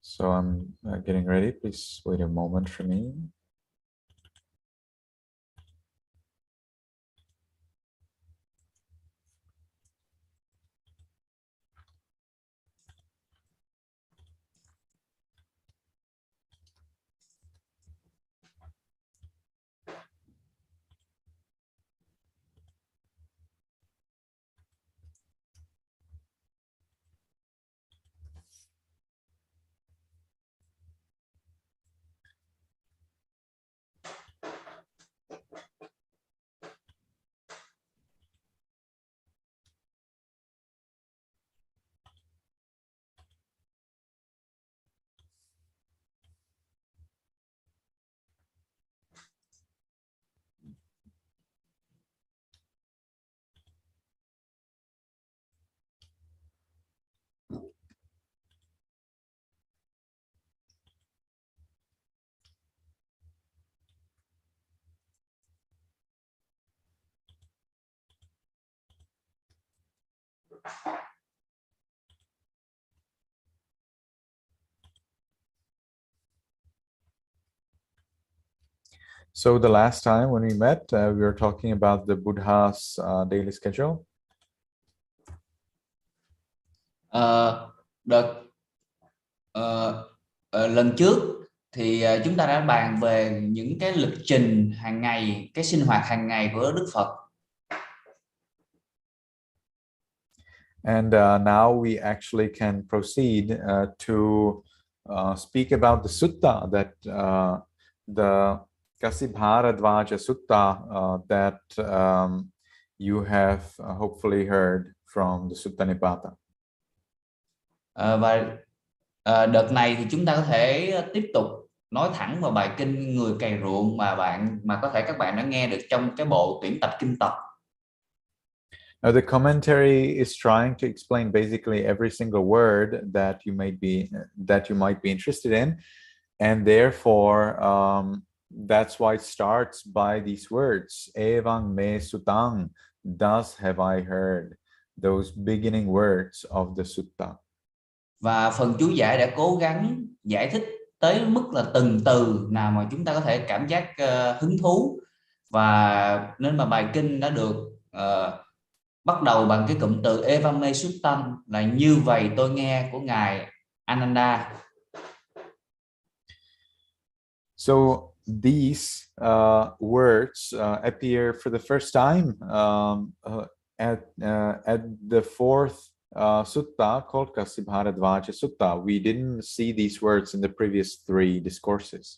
So I'm getting ready. Please wait a moment for me. So the last time when we met, we were talking about the Buddha's daily schedule. Lần trước thì chúng ta đã bàn về những cái lịch trình hàng ngày, cái sinh hoạt hàng ngày của Đức Phật. And now we actually can proceed to speak about the sutta that the Theravada sutta that you have hopefully heard from the Sutta Nipata. Đợt này thì chúng ta có thể tiếp tục nói thẳng vào bài kinh Người cày ruộng mà có thể các bạn đã nghe được trong cái bộ tuyển tập kinh tập. Now the commentary is trying to explain basically every single word that you might be interested in, and therefore that's why it starts by these words, Evang me sutang, thus have I heard, those beginning words of the sutta. Và phần chú giải đã cố gắng giải thích tới mức là từng từ nào mà chúng ta có thể cảm giác hứng thú, và nên mà bài kinh đã được bắt đầu bằng cái cụm từ Evame Suttam, là như vậy tôi nghe, của ngài Ananda. So these words appear for the first time at the fourth sutta called Theravada sutta. We didn't see these words in the previous three discourses.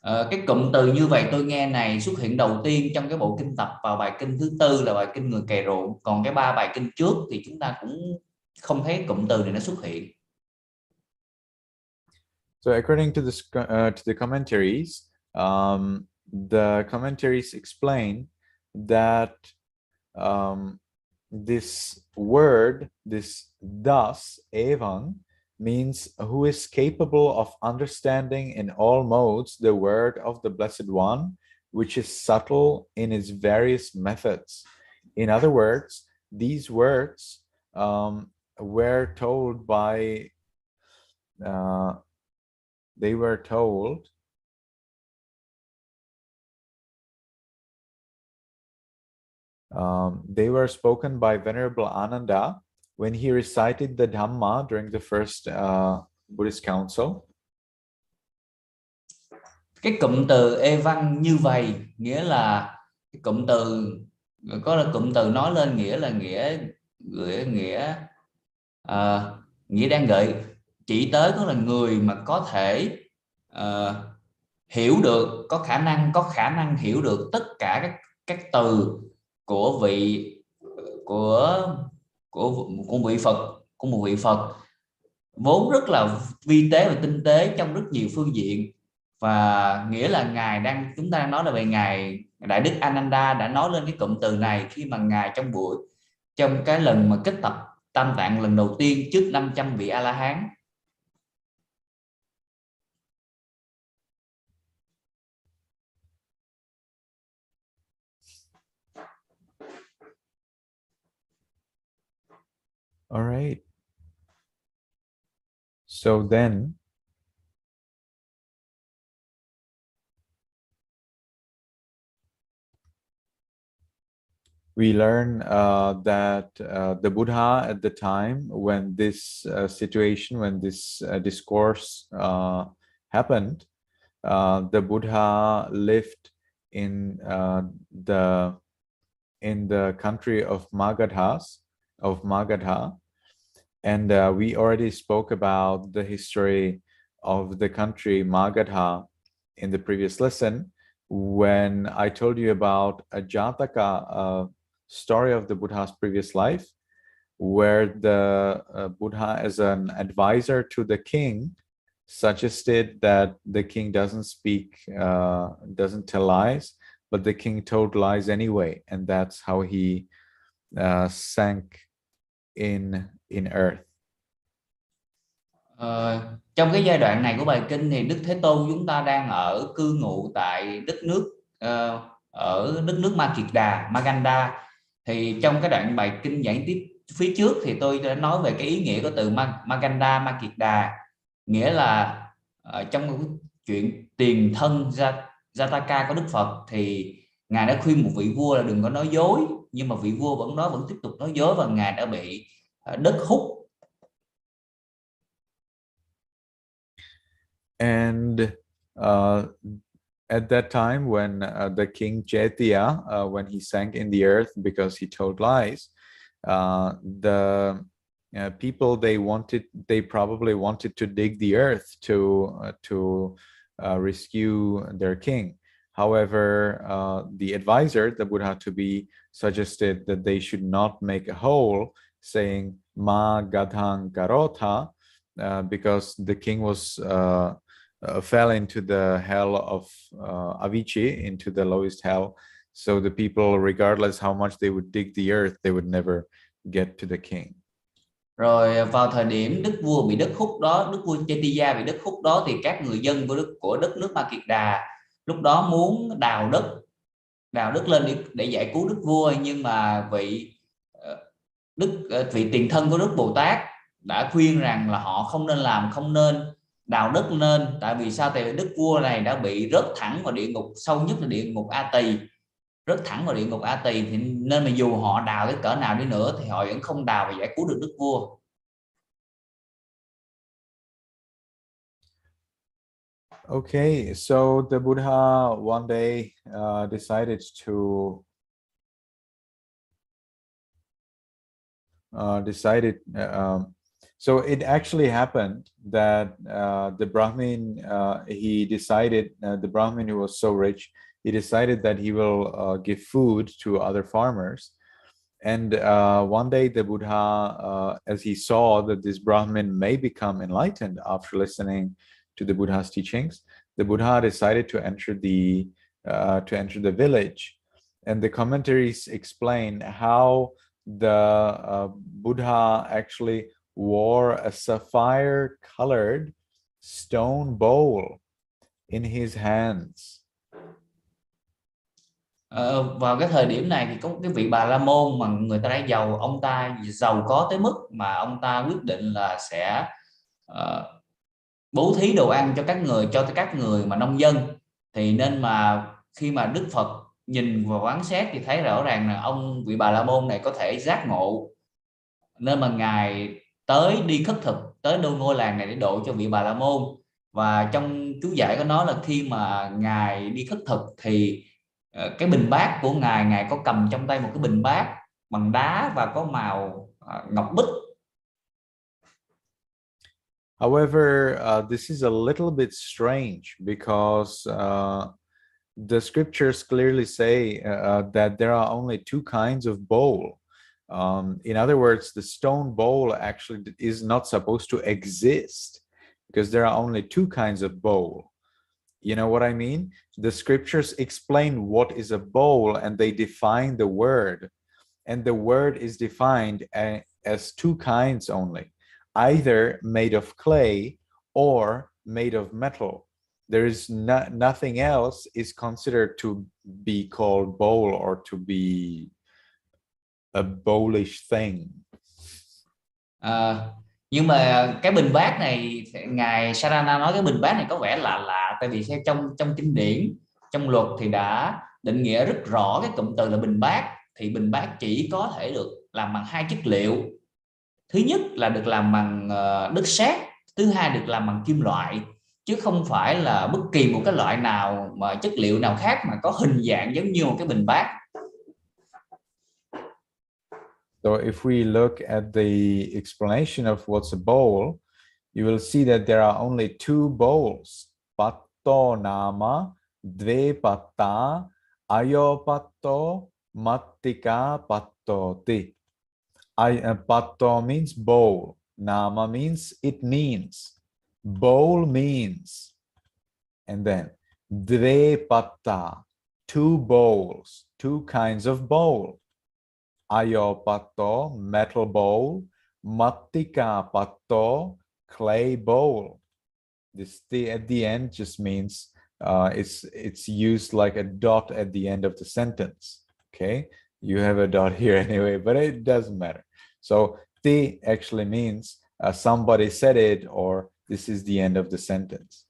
Cái cụm từ như vậy tôi nghe này xuất hiện đầu tiên trong cái bộ kinh tập vào bài kinh thứ tư là bài kinh Người cày ruộng. Còn cái ba bài kinh trước thì chúng ta cũng không thấy cụm từ này nó xuất hiện. So according to the commentaries, the commentaries explain that this word, this thus, evan, means who is capable of understanding in all modes the word of the Blessed One, which is subtle in its various methods. In other words, these words were told by they were spoken by Venerable Ananda when he recited the Dhamma during the first Buddhist Council. Cái cụm từ e văn như vậy nghĩa là cái cụm từ có là cụm từ nói lên nghĩa là nghĩa đang gợi chỉ tới có là người mà có thể hiểu được, có khả năng hiểu được tất cả các từ của một vị Phật vốn rất là vi tế và tinh tế trong rất nhiều phương diện. Và nghĩa là chúng ta đang nói là về ngài Đại Đức Ananda đã nói lên cái cụm từ này khi mà ngài trong cái lần mà kết tập Tam Tạng lần đầu tiên trước 500 vị A-la-hán. All right. So then we learn that the Buddha at the time when this situation, when this discourse happened, the Buddha lived in the country of Magadha, and we already spoke about the history of the country Magadha in the previous lesson when I told you about a Jataka story of the Buddha's previous life, where the Buddha, as an advisor to the king, suggested that the king doesn't tell lies, but the king told lies anyway, and that's how he sank in earth. Trong cái giai đoạn này của bài kinh thì Đức Thế Tôn chúng ta đang ở cư ngụ tại đất nước ở đất nước Ma Kiệt Đà, Maganda. Thì trong cái đoạn bài kinh giảng tiếp phía trước thì tôi đã nói về cái ý nghĩa của từ Maganda, Ma Kiệt Đà, nghĩa là trong cái chuyện tiền thân Jataka của Đức Phật thì ngài đã khuyên một vị vua là đừng có nói dối, nhưng mà vị vua vẫn tiếp tục nói dối và ngài đã bị đất hút. And at that time when the king Chaitya, when he sank in the earth because he told lies, the people they probably wanted to dig the earth to rescue their king. However, the advisor, the Buddha to be, suggested that they should not make a hole, saying ma gadhang karotha, because the king was fell into the hell of Avici, into the lowest hell. So the people, regardless how much they would dig the earth, they would never get to the king. Rồi vào thời điểm đức vua bị đất hút đó, đức vua Chaitya bị đất hút đó, thì các người dân của đất nước Ma Kiệt Đà lúc đó muốn đào đất lên để giải cứu đức vua, nhưng mà vị tiền thân của Đức Bồ Tát đã khuyên rằng là họ không nên làm, không nên đào đất lên. Tại vì sao? Tại vì đức vua này đã bị rớt thẳng vào địa ngục sâu nhất là địa ngục A Tỳ, rớt thẳng vào địa ngục A Tỳ, thì nên mà dù họ đào cái cỡ nào đi nữa thì họ vẫn không đào và giải cứu được đức vua. Okay, so the Buddha one day decided to so it actually happened that the Brahmin, he decided, the Brahmin who was so rich, he decided that he will give food to other farmers. And one day the Buddha, as he saw that this Brahmin may become enlightened after listening to the Buddha's teachings, the Buddha decided to enter the village. And the commentaries explain how the Buddha actually wore a sapphire-colored stone bowl in his hands. Vào cái thời điểm này thì có một cái vị Bà La Môn mà người ta đã giàu, ông ta giàu có tới mức mà ông ta quyết định là sẽ bố thí đồ ăn cho các người mà nông dân. Thì nên mà khi mà Đức Phật nhìn và quán xét thì thấy rõ ràng là vị Bà La Môn này có thể giác ngộ, nên mà ngài đi khất thực tới ngôi làng này để độ cho vị Bà La Môn. Và trong chú giải có nói là khi mà ngài đi khất thực thì cái bình bát của ngài có cầm trong tay một cái bình bát bằng đá và có màu ngọc bích. However, this is a little bit strange because the scriptures clearly say that there are only two kinds of bowl. In other words, the stone bowl actually is not supposed to exist because there are only two kinds of bowl. You know what I mean? The scriptures explain what is a bowl and they define the word. And the word is defined as two kinds only, either made of clay or made of metal. There is nothing else is considered to be called bowl or to be a bowlish thing. Nhưng mà cái bình bát này, ngài Sarana nói cái bình bát này có vẻ lạ, tại vì trong trong kinh điển, trong luật thì đã định nghĩa rất rõ cái cụm từ là bình bát. Thì bình bát chỉ có thể được làm bằng hai chất liệu. Thứ nhất là được làm bằng đất sét, thứ hai được làm bằng kim loại, chứ không phải là bất kỳ một cái loại nào mà chất liệu nào khác mà có hình dạng giống như một cái bình bát. So if we look at the explanation of what's a bowl, you will see that there are only two bowls. Patto nama dve patta ayopatto mattika patto ti. Patto means bowl. Nama means it means. Bowl means. And then dve patta, two bowls, two kinds of bowl. Ayopatto, metal bowl. Mattika patto, clay bowl. This "the" at the end just means it's used like a dot at the end of the sentence. Okay, you have a dot here anyway, but it doesn't matter. So "the" actually means somebody said it, or this is the end of the sentence.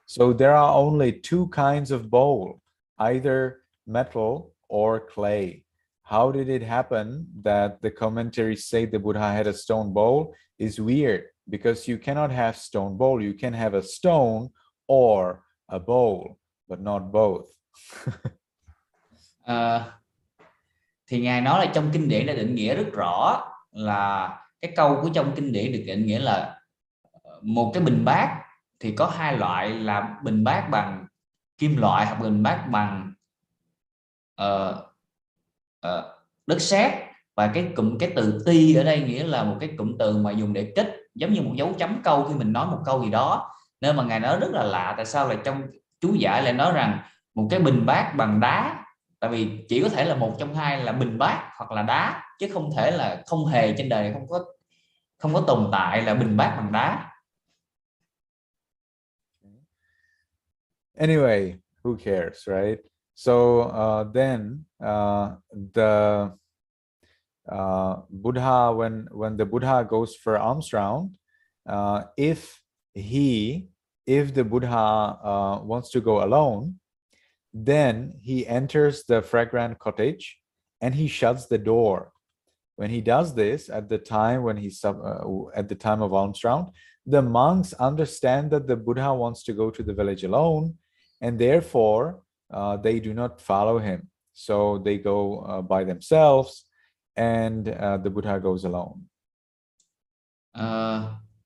So there are only two kinds of bowl, either metal or clay. How did it happen that the commentaries say the Buddha had a stone bowl is weird, because you cannot have stone bowl. You can have a stone or a bowl, but not both. Thì ngài nói là trong kinh điển đã định nghĩa rất rõ, là cái câu của trong kinh điển được định nghĩa là một cái bình bát thì có hai loại, là bình bát bằng kim loại hoặc bình bát bằng đất sét. Và cái từ ti ở đây nghĩa là một cái cụm từ mà dùng để kết, giống như một dấu chấm câu khi mình nói một câu gì đó. Nên mà ngài nói rất là lạ, tại sao lại trong chú giải lại nói rằng một cái bình bát bằng đá. Tại vì chỉ có thể là một trong hai, là bình bát hoặc là đá, chứ không thể là, không hề trên đời không có tồn tại là bình bát bằng đá. Anyway, who cares, right? So then the Buddha, when the Buddha goes for alms round, if the Buddha wants to go alone, then he enters the fragrant cottage and he shuts the door. When he does this at the time at the time of alms round, the monks understand that the Buddha wants to go to the village alone, and therefore they do not follow him. So they go by themselves, and the Buddha goes alone.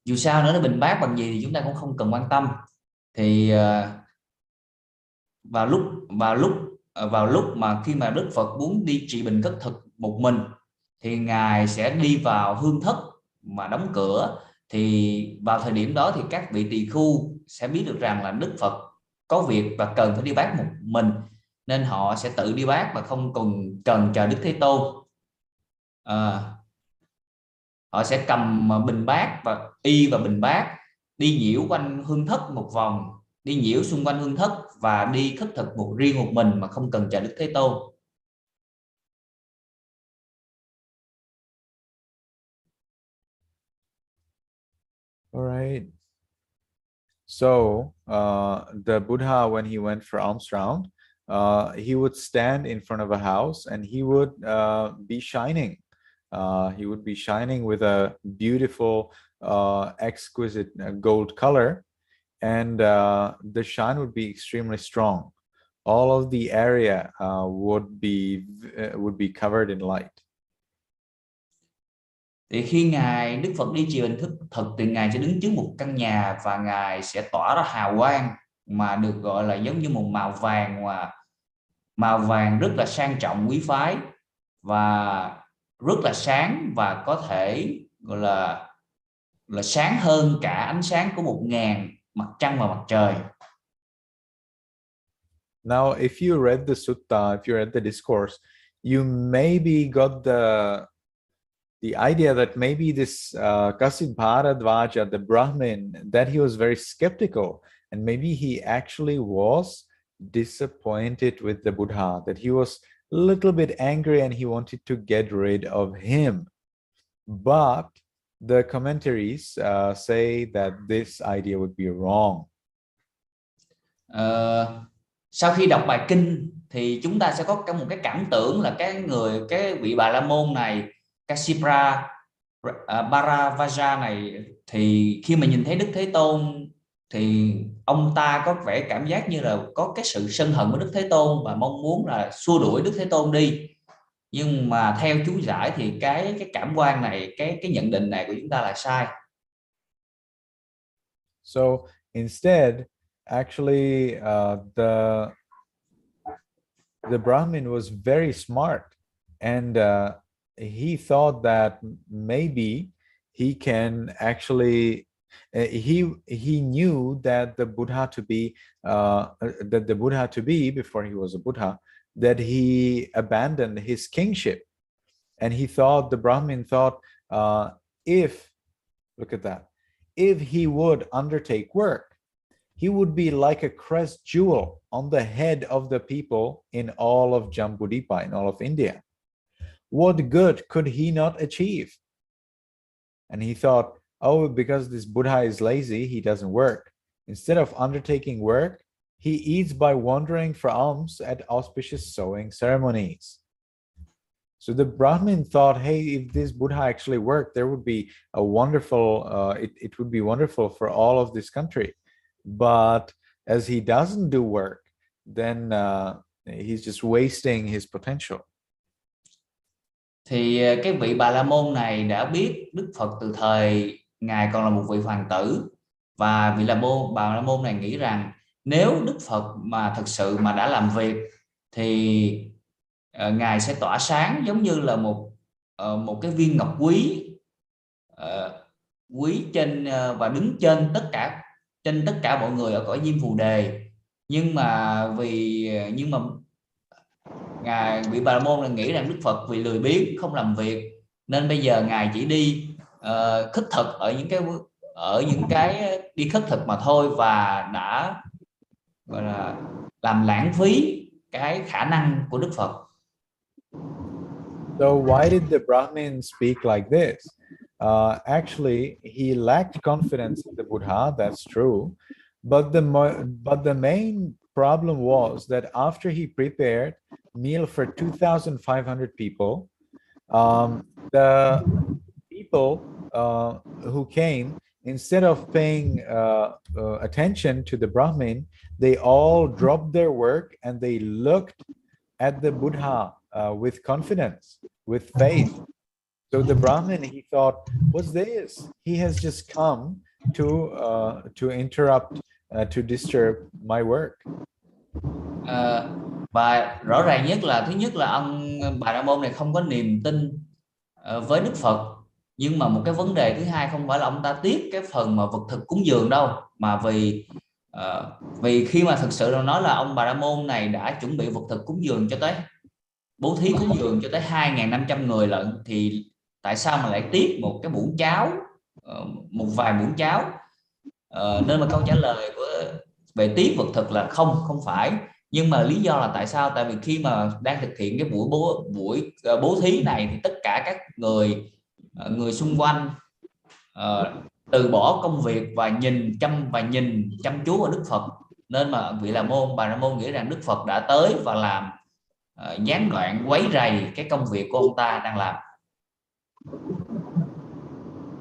Dù sao nữa, nó bình bát bằng gì thì chúng ta cũng không cần quan tâm. Thì vào lúc mà khi mà Đức Phật muốn đi trị bệnh cất thực một mình, thì ngài sẽ đi vào hương thất mà đóng cửa. Thì vào thời điểm đó thì các vị tỳ khưu sẽ biết được rằng là Đức Phật có việc và cần phải đi bát một mình, nên họ sẽ tự đi bát và không cần chờ Đức Thế Tôn. Họ sẽ cầm bình bát và bình bát đi nhiễu quanh hương thất một vòng, đi nhiễu xung quanh hương thất và đi khất thực riêng một mình mà không cần chờ Đức Thế Tôn. All right. So the Buddha, when he went for alms round, he would stand in front of a house and he would be shining. He would be shining with a beautiful, exquisite gold color, and the shine would be extremely strong. All of the area would be covered in light. Thì khi Đức Phật đi trị bệnh thực thì ngài sẽ đứng trước một căn nhà và ngài sẽ tỏa ra hào quang mà được gọi là giống như một màu vàng rất là sang trọng, quý phái và rất là sáng, và có thể gọi là sáng hơn cả ánh sáng của 1000 mặt trăng và mặt trời. Now, if you read the sutta, if you read the discourse, you maybe got the idea that maybe this Kasid Bharadvaja, the Brahmin, that he was very skeptical, and maybe he actually was disappointed with the Buddha, that he was a little bit angry and he wanted to get rid of him. But the commentaries say that this idea would be wrong. Sau khi đọc bài kinh thì chúng ta sẽ có một cái cảm tưởng là cái vị Bà La Môn này, Kassipra Bharadvaja này, thì khi mà nhìn thấy Đức Thế Tôn thì ông ta có vẻ cảm giác như là có cái sự sân hận với Đức Thế Tôn và mong muốn là xua đuổi Đức Thế Tôn đi. Nhưng mà theo chú giải thì cái cảm quan này, cái nhận định này của chúng ta là sai. So instead, actually, the Brahmin was very smart, and he thought that maybe he can actually he knew that the Buddha to be before he was a Buddha, that he abandoned his kingship, and he thought, the Brahmin thought, if he would undertake work, he would be like a crest jewel on the head of the people in all of Jambudvipa, in all of India. What good could he not achieve? And he thought, oh, because this Buddha is lazy, he doesn't work. Instead of undertaking work, he eats by wandering for alms at auspicious sowing ceremonies. So the Brahmin thought, hey, if this Buddha actually worked, there would be a wonderful, it would be wonderful for all of this country. But as he doesn't do work, then he's just wasting his potential. Thì cái vị Bà La Môn này đã biết Đức Phật từ thời ngài còn là một vị hoàng tử, và vị Bà La Môn này nghĩ rằng nếu Đức Phật mà thật sự mà đã làm việc thì ngài sẽ tỏa sáng giống như là một cái viên ngọc quý, quý trên và đứng trên tất cả mọi người ở cõi Diêm Phù Đề. Nhưng mà vị Bà La Môn là nghĩ rằng Đức Phật vì lười biếng không làm việc, nên bây giờ ngài chỉ đi khất thực ở những cái đi khất thực mà thôi, và đã gọi là làm lãng phí cái khả năng của Đức Phật. So why did the Brahmin speak like this? Actually, he lacked confidence in the Buddha, that's true. But the main problem was that after he prepared meal for 2,500 people, the people who came, instead of paying attention to the Brahmin, they all dropped their work and they looked at the Buddha with confidence, with faith. So the Brahmin, he thought, what's this? He has just come to interrupt, to disturb my work. Và rõ ràng nhất là, thứ nhất là ông Bà La Môn này không có niềm tin với Đức Phật. Nhưng mà một cái vấn đề thứ hai không phải là ông ta tiếc cái phần mà vật thực cúng dường đâu, mà vì khi mà thực sự là nói là ông Bà La Môn này đã chuẩn bị vật thực cúng dường cho tới bố thí cúng dường cho tới 2.500 người lận, thì tại sao mà lại tiếc một cái muỗng cháo, một vài muỗng cháo? Nên mà câu trả lời về tiếc vật thực là không phải. Nhưng mà lý do là tại sao? Tại vì khi mà đang thực hiện cái buổi bố thí này thì tất cả các người xung quanh từ bỏ công việc và nhìn chăm chú vào Đức Phật, nên mà vị Bà La Môn nghĩ rằng Đức Phật đã tới và làm gián đoạn, quấy rầy cái công việc của ông ta đang làm.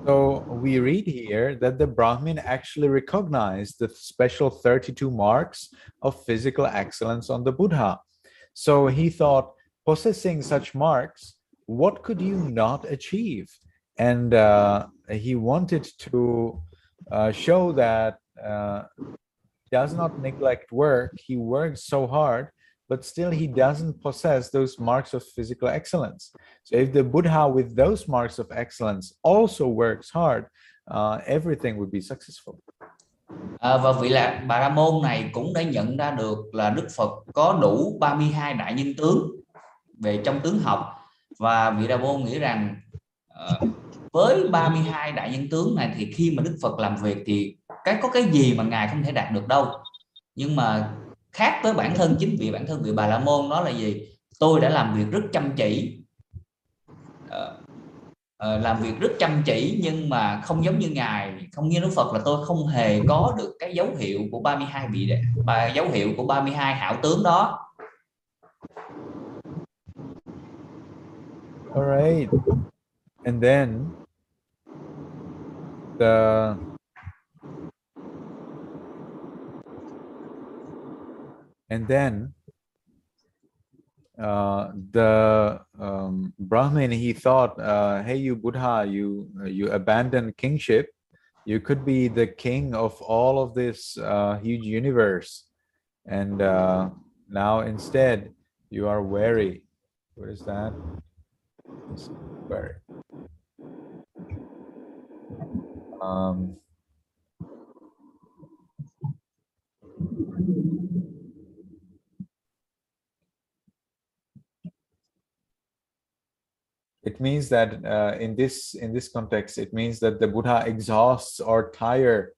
So we read here that the Brahmin actually recognized the special 32 marks of physical excellence on the Buddha. So he thought, possessing such marks, what could you not achieve? And he wanted to show that he does not neglect work. He works so hard, but still he doesn't possess those marks of physical excellence. So if the Buddha with those marks of excellence also works hard, everything would be successful. Và vị Bà La Môn này cũng đã nhận ra được là Đức Phật có đủ 32 đại nhân tướng về trong tướng học, và vị Bà La Môn nghĩ rằng với 32 đại nhân tướng này thì khi mà Đức Phật làm việc thì có cái gì mà ngài không thể đạt được đâu. Nhưng mà khác với bản thân vị Bà La Môn, đó là gì? Tôi đã làm việc rất chăm chỉ, làm việc rất chăm chỉ, nhưng mà không giống như ngài, không như Đức Phật là tôi không hề có được cái dấu hiệu của 32 dấu hiệu của 32 hảo tướng đó. All right. And then the Brahmin, he thought, hey, you Buddha, you abandoned kingship. You could be the king of all of this huge universe, and now instead you are weary. What is that? Weary. It means that in this context, it means that the Buddha exhausts or tire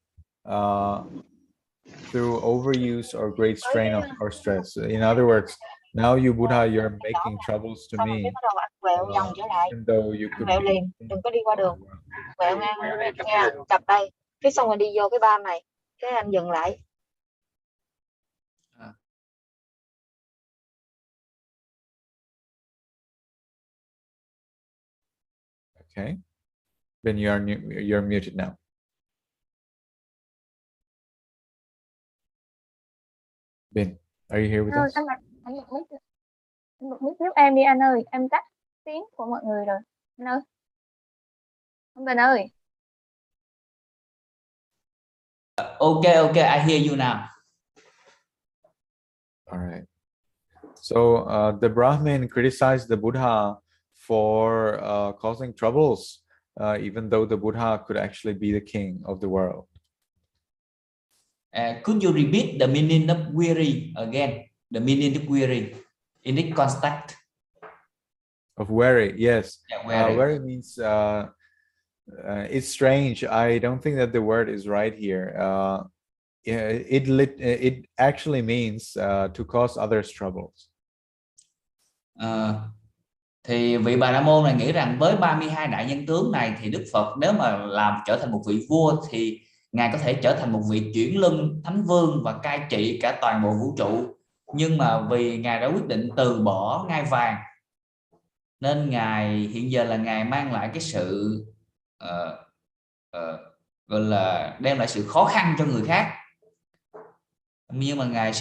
through overuse or great strain or stress. In other words, now you Buddha, you're making troubles to me, even though you could quẹo liền, đừng có đi qua đường, quẹo ngang nha, chập đây, cái xong rồi đi vô cái ban này, cái anh dừng lại. Okay, then you're muted now. Ben, are you here with us? Anh bật mic giúp em đi anh ơi, em tắt tiếng của mọi người rồi. Anh ơi, anh Ben ơi. Okay, I hear you now. All right. So the Brahmin criticized the Buddha for causing troubles, even though the Buddha could actually be the king of the world. Could you repeat the meaning of weary again? The meaning of weary in this context. Of weary, yes. Yeah, weary. Weary means it's strange. I don't think that the word is right here. It actually means to cause others troubles. Thì vị Bà La Môn này nghĩ rằng với 32 đại nhân tướng này thì Đức Phật nếu mà trở thành một vị vua thì ngài có thể trở thành một vị chuyển luân thánh vương và cai trị cả toàn bộ vũ trụ, nhưng mà vì ngài đã quyết định từ bỏ ngai vàng nên ngài hiện giờ là ngài mang lại cái sự gọi là đem lại sự khó khăn cho người khác. Nhưng mà ngài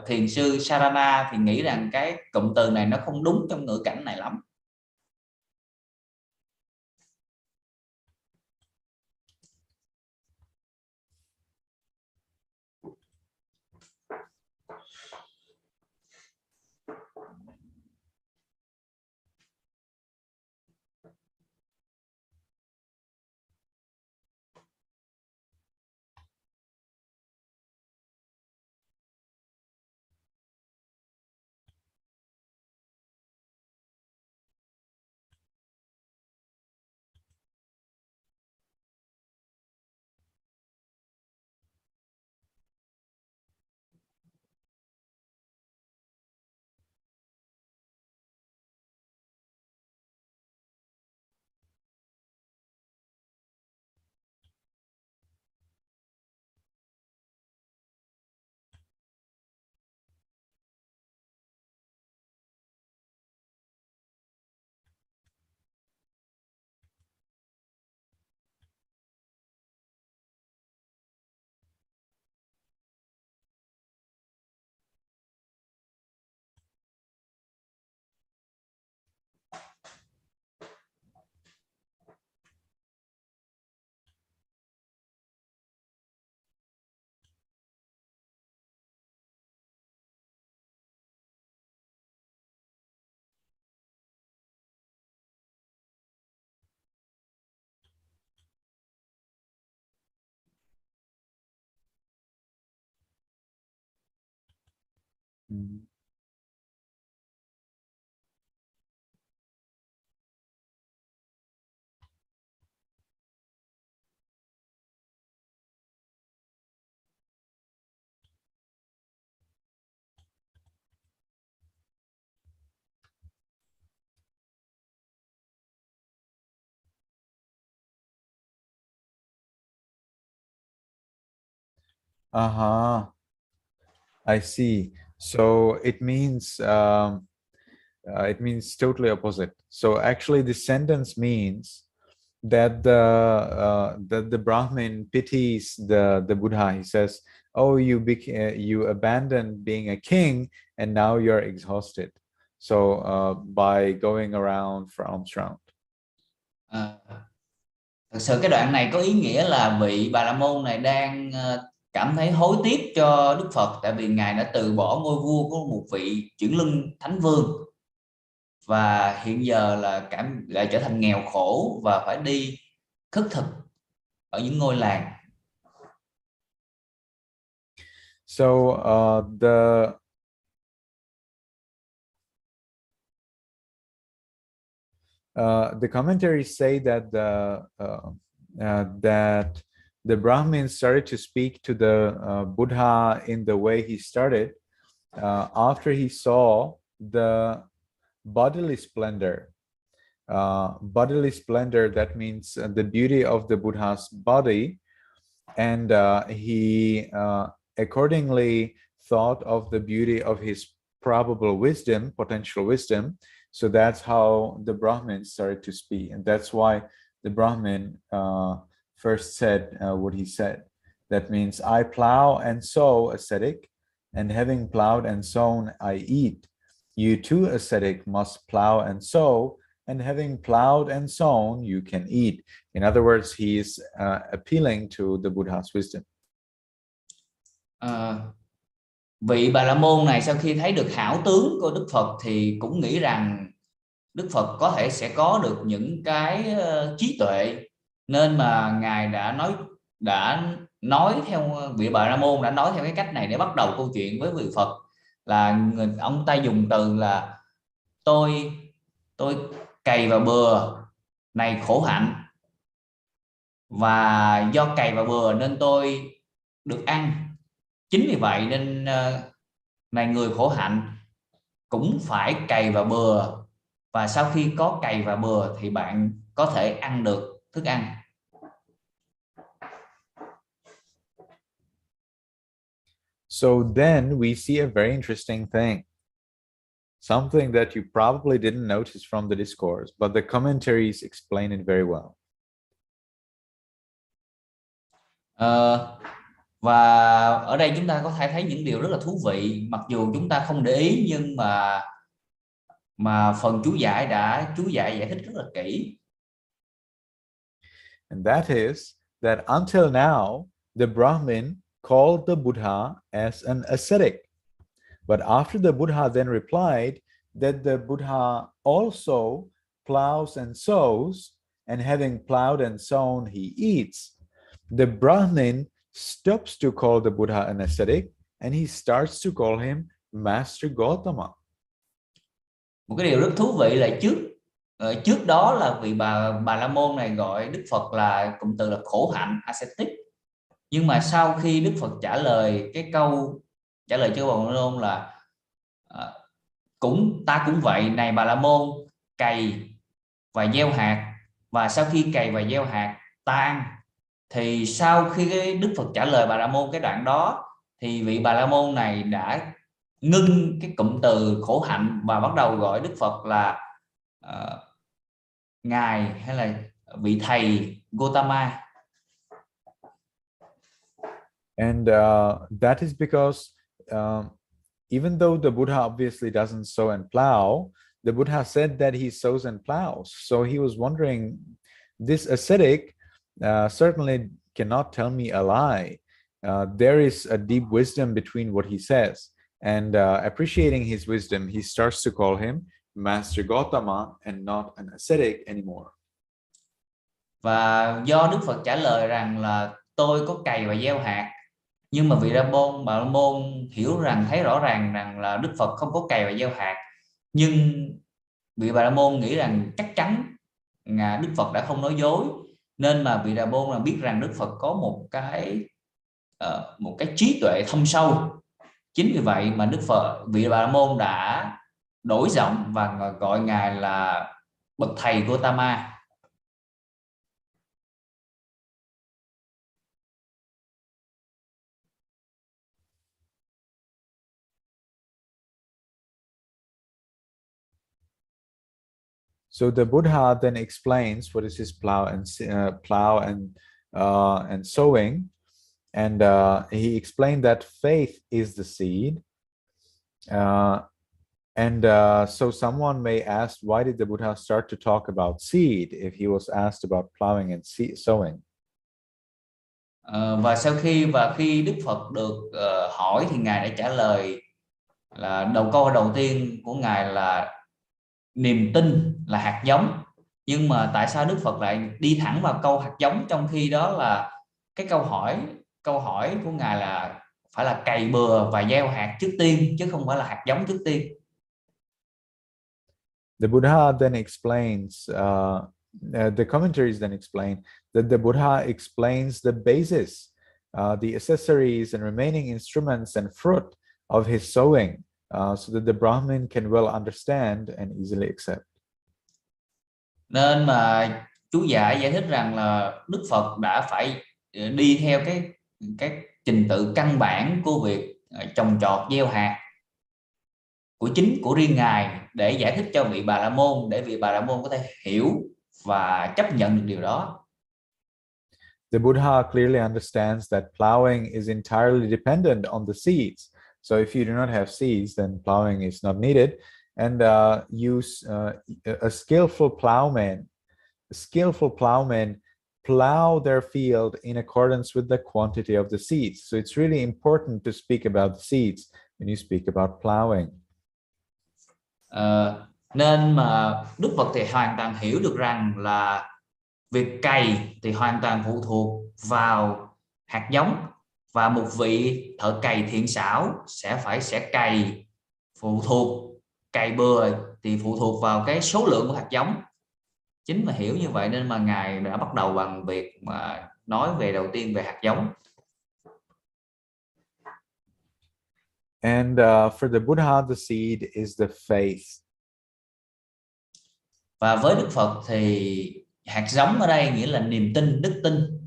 thiền sư Sarana thì nghĩ rằng cái cụm từ này nó không đúng trong ngữ cảnh này lắm. I see. So it means totally opposite. So actually, this sentence means that the Brahmin pities the Buddha. He says, "Oh, you abandoned being a king, and now you're exhausted. So by going around for alms round." Thực sự cái đoạn này có ý nghĩa là vị Bà La Môn này đang cảm thấy hối tiếc cho Đức Phật, tại vì ngài đã từ bỏ ngôi vua của một vị chuyển lưng thánh vương và hiện giờ là lại trở thành nghèo khổ và phải đi khất thực ở những ngôi làng. So the commentaries say that the Brahmins started to speak to the Buddha in the way he started after he saw the bodily splendor. Bodily splendor, that means the beauty of the Buddha's body, and he accordingly thought of the beauty of his probable wisdom, potential wisdom. So that's how the Brahmins started to speak, and that's why the Brahmin first said what he said. That means, I plow and sow, ascetic, and having plowed and sown, I eat. You too, ascetic, must plow and sow, and having plowed and sown, you can eat. In other words, he is appealing to the Buddha's wisdom. Vị Bà La Môn này sau khi thấy được hảo tướng của Đức Phật thì cũng nghĩ rằng Đức Phật có thể sẽ có được những cái trí tuệ, nên mà ngài đã nói theo vị Bà La Môn đã nói theo cái cách này để bắt đầu câu chuyện với vị Phật, là ông ta dùng từ là tôi cày và bừa này khổ hạnh, và do cày và bừa nên tôi được ăn. Chính vì vậy nên này người khổ hạnh cũng phải cày và bừa, và sau khi có cày và bừa thì bạn có thể ăn được thức ăn. So then we see a very interesting thing, something that you probably didn't notice from the discourse, but the commentaries explain it very well. Và ở đây chúng ta có thể thấy những điều rất là thú vị, mặc dù chúng ta không để ý, nhưng mà phần chú giải giải thích rất là kỹ. And that is that until now, the Brahmin called the Buddha as an ascetic. But after the Buddha then replied that the Buddha also plows and sows, and having plowed and sown, he eats, the Brahmin stops to call the Buddha an ascetic, and he starts to call him Master Gotama. Một cái điều rất thú vị là trước đó là vị bà La Môn này gọi Đức Phật là cụm từ là khổ hạnh, ascetic. Nhưng mà sau khi Đức Phật trả lời cái câu trả lời cho bà La Môn là ta cũng vậy này bà La Môn, cày và gieo hạt, và sau khi cày và gieo hạt ta ăn. Thì sau khi cái Đức Phật trả lời bà La Môn cái đoạn đó thì vị bà La Môn này đã ngưng cái cụm từ khổ hạnh và bắt đầu gọi Đức Phật là ngài hay là vị thầy Gotama. And that is because even though the Buddha obviously doesn't sow and plow, the Buddha said that he sows and plows. So he was wondering, this ascetic certainly cannot tell me a lie. There is a deep wisdom between what he says. And appreciating his wisdom, he starts to call him Master Gotama and not an ascetic anymore. Và do Đức Phật trả lời rằng là tôi có cày và gieo hạt, nhưng mà vị bà La Môn thấy rõ ràng rằng là Đức Phật không có cày và gieo hạt, nhưng vị Bà La Môn nghĩ rằng chắc chắn Đức Phật đã không nói dối, nên mà vị Bà La Môn là biết rằng Đức Phật có một cái trí tuệ thâm sâu. Chính vì vậy mà vị Bà La Môn đã đổi giọng và gọi ngài là bậc thầy Gotama. So the Buddha then explains what is his plow and sowing, and he explained that faith is the seed. So someone may ask, why did the Buddha start to talk about seed if he was asked about plowing and sowing? Và khi Đức Phật được hỏi thì ngài đã trả lời là câu đầu tiên của ngài là niềm tin là hạt giống. Nhưng mà tại sao Đức Phật lại đi thẳng vào câu hạt giống, trong khi đó là cái câu hỏi của ngài là phải là cày bừa và gieo hạt trước tiên, chứ không phải là hạt giống trước tiên. The Buddha then explains, the commentaries then explain that the Buddha explains the basis, the accessories and remaining instruments and fruit of his sowing, so that the Brahmin can well understand and easily accept. Nên mà chú giải thích rằng là Đức Phật đã phải đi theo cái trình tự căn bản của việc trồng trọt gieo hạt của riêng ngài, để giải thích cho vị Bà La Môn, để vị Bà La Môn có thể hiểu và chấp nhận được điều đó. The Buddha clearly understands that plowing is entirely dependent on the seeds. So if you do not have seeds, then plowing is not needed. And a skillful plowman plow their field in accordance with the quantity of the seeds. So it's really important to speak about the seeds when you speak about plowing. Nên mà Đức Phật thì hoàn toàn hiểu được rằng là việc cày thì hoàn toàn phụ thuộc vào hạt giống, và một vị thợ cày thiện xảo sẽ cày, cày bừa thì phụ thuộc vào cái số lượng của hạt giống. Chính mà hiểu như vậy nên mà ngài đã bắt đầu bằng việc mà nói về đầu tiên về hạt giống. And for the Buddha, the seed is the faith. Và với Đức Phật thì hạt giống ở đây nghĩa là niềm tin, đức tin.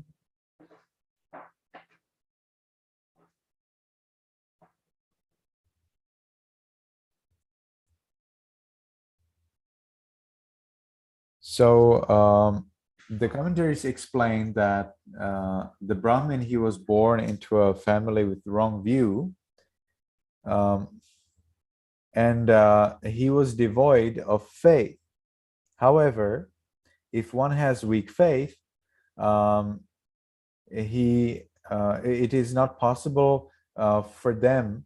So the commentaries explain that the Brahmin, he was born into a family with the wrong view, and he was devoid of faith. However, if one has weak faith, it is not possible for them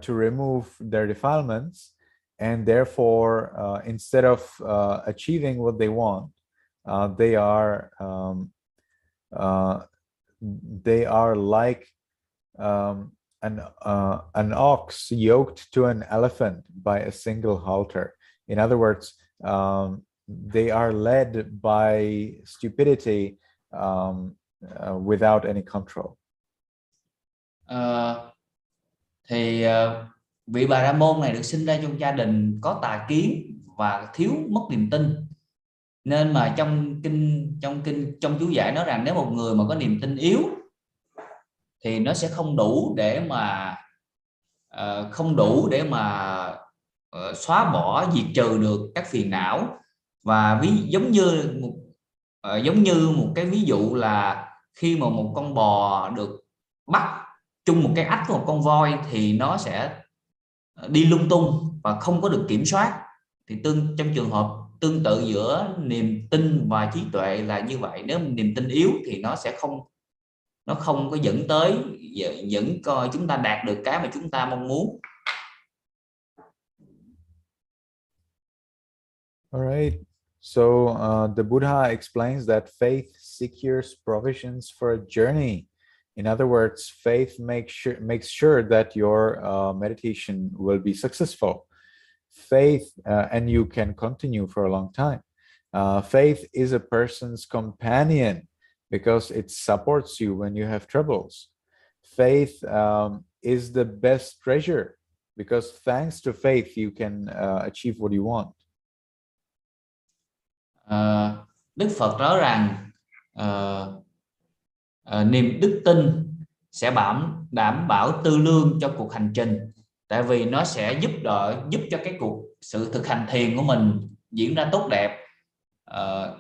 to remove their defilements, and therefore, instead of achieving what they want, they are like an ox yoked to an elephant by a single halter. In other words, they are led by stupidity without any control. Vị Bà La Môn này được sinh ra trong gia đình có tà kiến và thiếu mất niềm tin. Nên mà trong chú giải nói rằng nếu một người mà có niềm tin yếu thì nó sẽ không đủ để xóa bỏ, diệt trừ được các phiền não. Và giống như một cái ví dụ là khi mà một con bò được bắt chung một cái ách của một con voi thì nó sẽ đi lung tung và không có được kiểm soát. Thì trong trường hợp tương tự giữa niềm tin và trí tuệ là như vậy. Nếu niềm tin yếu thì nó không có dẫn coi chúng ta đạt được cái mà chúng ta mong muốn. All right. So the Buddha explains that faith secures provisions for a journey. In other words, faith makes sure that your meditation will be successful. Faith, and you can continue for a long time. Faith is a person's companion because it supports you when you have troubles. Faith is the best treasure because thanks to faith you can achieve what you want. Đức Phật nói rằng niềm đức tin sẽ đảm bảo tư lương cho cuộc hành trình, tại vì nó sẽ giúp cho cái sự thực hành thiền của mình diễn ra tốt đẹp.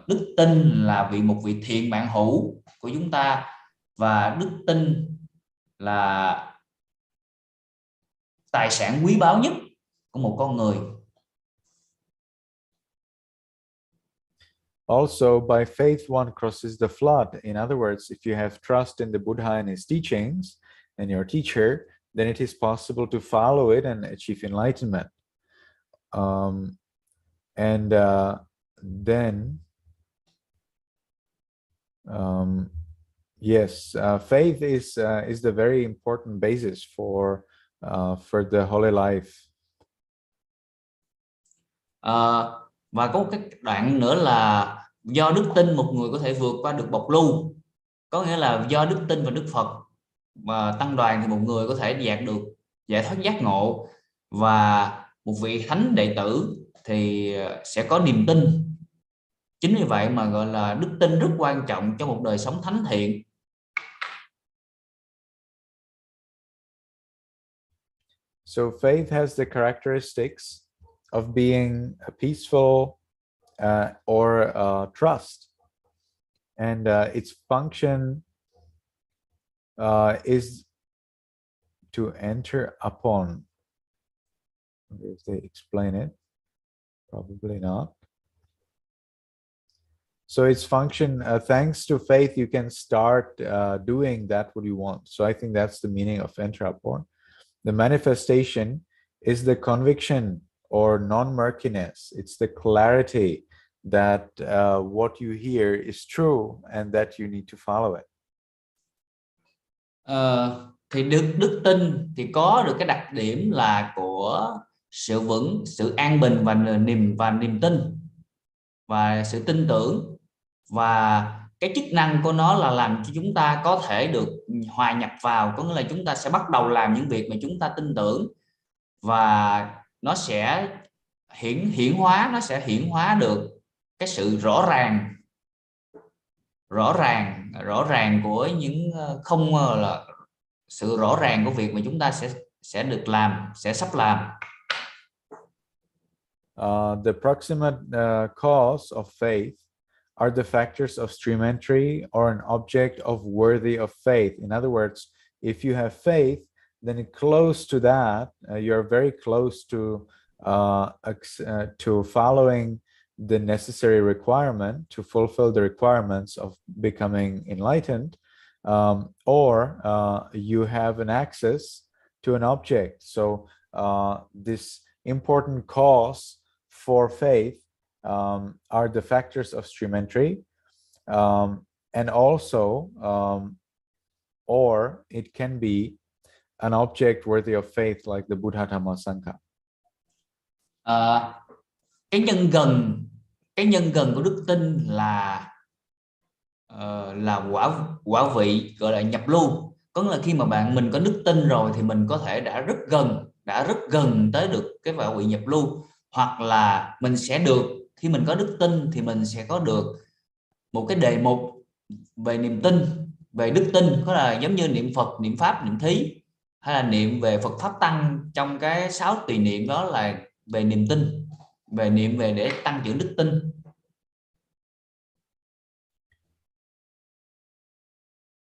Đức tin là một vị thiện bạn hữu của chúng ta, và đức tin là tài sản quý báu nhất của một con người. Also, by faith one crosses the flood. In other words, if you have trust in the Buddha and his teachings and your teacher, then it is possible to follow it and achieve enlightenment. Faith is the very important basis for the holy life. Và có một cái đoạn nữa là do đức tin một người có thể vượt qua được bộc lưu, có nghĩa là do đức tin vào Đức Phật và tăng đoàn thì một người có thể đạt được giải thoát giác ngộ, và một vị thánh đệ tử thì sẽ có niềm tin. Chính vì vậy mà gọi là đức tin rất quan trọng cho một đời sống thánh thiện. So faith has the characteristics of being peaceful or trust, and its function is to enter upon. If they explain it, probably not. So its function, thanks to faith, you can start doing that what you want. So I think that's the meaning of enter upon. The manifestation is the conviction or non-murkiness. It's the clarity that what you hear is true and that you need to follow it. Thì đức tin thì có được cái đặc điểm là của sự vững, sự an bình và niềm tin và sự tin tưởng, và cái chức năng của nó là làm cho chúng ta có thể được hòa nhập vào, có nghĩa là chúng ta sẽ bắt đầu làm những việc mà chúng ta tin tưởng, và nó sẽ hiển hóa được cái sự rõ ràng của những không là sự rõ ràng của việc mà chúng ta sẽ được làm, sẽ sắp làm. The proximate cause of faith are the factors of stream entry or an object of worthy of faith. In other words, if you have faith, then close to that, you are very close to following the necessary requirement to fulfill the requirements of becoming enlightened, or you have an access to an object. So this important cause for faith are the factors of stream entry, and also or it can be an object worthy of faith like the Buddha Dhamma Sangha. Cái nhân gần của đức tin là quả vị gọi là nhập lưu, có nghĩa là khi mà mình có đức tin rồi thì mình có thể đã rất gần tới được cái quả vị nhập lưu, hoặc là mình sẽ được, khi mình có đức tin thì mình sẽ có được một cái đề mục về niềm tin, về đức tin, có là giống như niệm Phật, niệm Pháp, niệm Thí, hay là niệm về Phật Pháp Tăng trong cái 6 tùy niệm, đó là về niềm tin, về niệm về để tăng trưởng đức tin.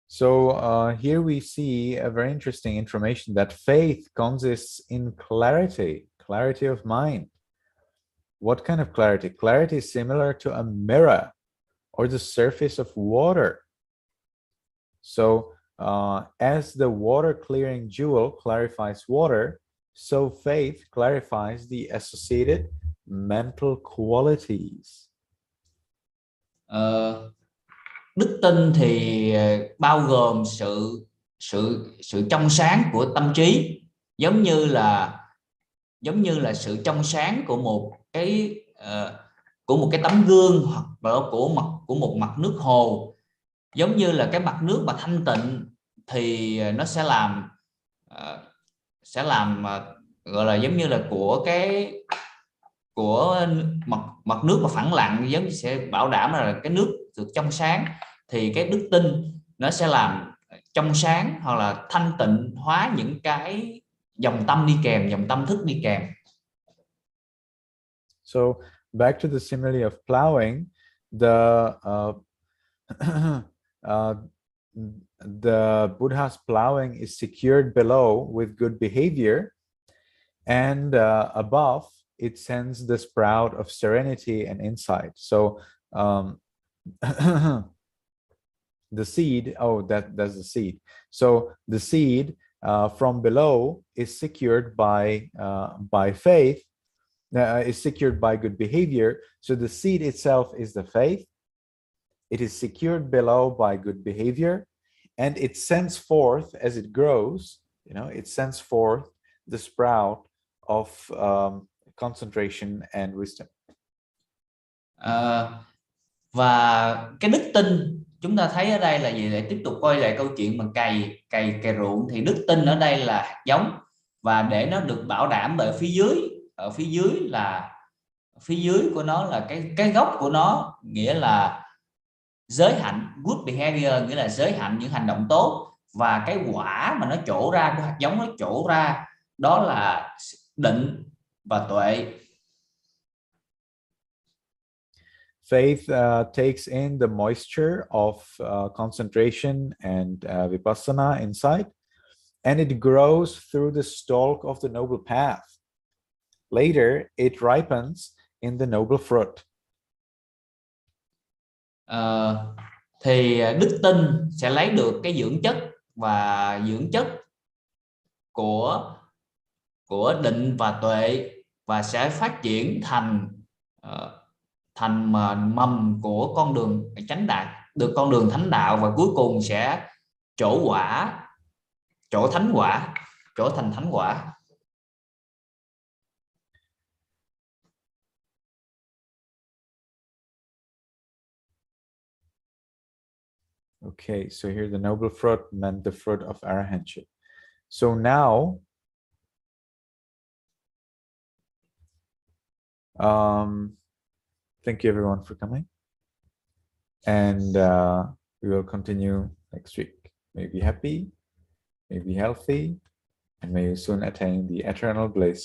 So here we see a very interesting information that faith consists in clarity of mind. What kind of clarity? Clarity is similar to a mirror or the surface of water. So as the water clearing jewel clarifies water, so faith clarifies the associated mental qualities. Đức tin thì bao gồm sự trong sáng của tâm trí, giống như là sự trong sáng của một cái tấm gương, hoặc là của một mặt nước hồ. Giống như là cái mặt nước mà thanh tịnh thì nó sẽ làm gọi là giống như là của mặt nước mà phẳng lặng, giống như sẽ bảo đảm là cái nước được trong sáng, thì cái đức tin nó sẽ làm trong sáng hoặc là thanh tịnh hóa những cái dòng tâm đi kèm, dòng tâm thức đi kèm. So back to the simile of plowing, the Buddha's plowing is secured below with good behavior, and above it sends the sprout of serenity and insight. So the seed, that's the seed. So the seed from below is secured by faith, is secured by good behavior. So the seed itself is the faith. It is secured below by good behavior, and it sends forth, as it grows, it sends forth the sprout of concentration and wisdom. Và cái đức tin chúng ta thấy ở đây là gì? Để tiếp tục quay lại câu chuyện mà cày ruộng, thì đức tin ở đây là hạt giống, và để nó được bảo đảm bởi phía dưới, ở phía dưới của nó là cái gốc của nó, nghĩa là giới hạnh, good behavior, nghĩa là giới hạnh, những hành động tốt, và cái quả mà nó trổ ra, cái hạt giống nó trổ ra, đó là định và tuệ. Faith takes in the moisture of concentration and vipassana insight, and it grows through the stalk of the noble path. Later, it ripens in the noble fruit. Thì đức tin sẽ lấy được cái dưỡng chất, và dưỡng chất của định và tuệ, và sẽ phát triển thành mầm của con đường chánh đạt, được con đường thánh đạo, và cuối cùng sẽ trổ thành thánh quả. Okay, so here the noble fruit meant the fruit of arahantship. So now, thank you everyone for coming, and we will continue next week. May you be happy, may you be healthy, and may you soon attain the eternal bliss